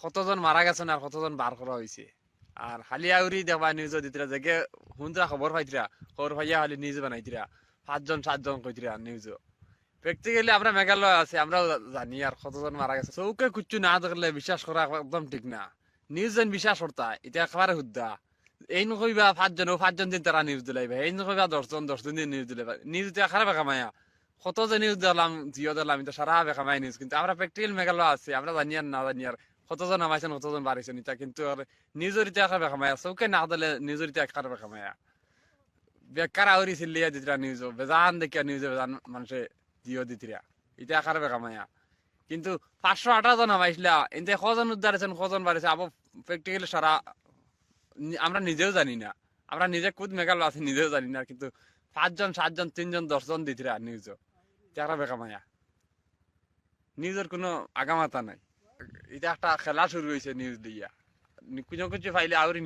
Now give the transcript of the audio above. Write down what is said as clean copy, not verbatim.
কতজন মারা গেছেন আর কতজন বার করা হয়েছে। আর খালি আউরি দেখবা নিউজ দিতরা যে হুন্দরা খবর পাইতরা, খবর পাইয়া খালি নিউজ বানাইতরা 5 জন 7 জন কইতরা নিউজ। প্র্যাকটিক্যালি আমরা মেঘালয় আছে, আমরাও জানি আর কতজন মারা গেছে। চৌকে কুচ্ছু না দেখলে বিশ্বাস করা একদম ঠিক না। নিউজ যেন বিশ্বাস করতা এটা একেবারে শুদ্ধা। এই নকইবা 5 জন দিন তারা নিউজ দিলাইবা, এই নকইবা 10 জন দিন নিউজ দিলাইবা। নিউজ দিয়া খারাপ বেকামায়া কত যে নিউজ দিলাম, জিও দিলাম, এটা সারা বেকামায় নিউজ। কিন্তু আমরা প্র্যাকটিক্যাল মেঘালয় আছে, আমরা জানি আর না জানি আর কতজন নামাইছেন কতজন বাড়িছেন এটা কিন্তু আর নিউজের ইতিয়া খারাপ বেকামায়া। চৌকে না দিলে নিউজের ইতিয়া খারাপ বেকামায়া। বেকার আউরি চিল্লিয়া দিতরা নিউজ, বেজান দেখিয়া নিউজে বেজান মানুষে জিও দিতরা, এটা খারাপ বেকামায়া। কিন্তু 518 জন নামাইছিলা, এতে কজন উদ্ধার হয়েছেন কজন বাড়িছে আবার প্র্যাকটিক্যালি সারা আমরা নিজেও জানি না। আমরা নিজে খুদ মেঘালয় আছি নিজেও জানি না, কিন্তু 5 জন 7 জন 3 জন 10 জন দিতরা নিউজও, এটা বেকামায়া। নিউজের কোনো আগামাতা নাই। এটা একটা খেলা শুরু হয়েছে নিউজ দিয়া, কিছু কিছু ফাইলে আউরি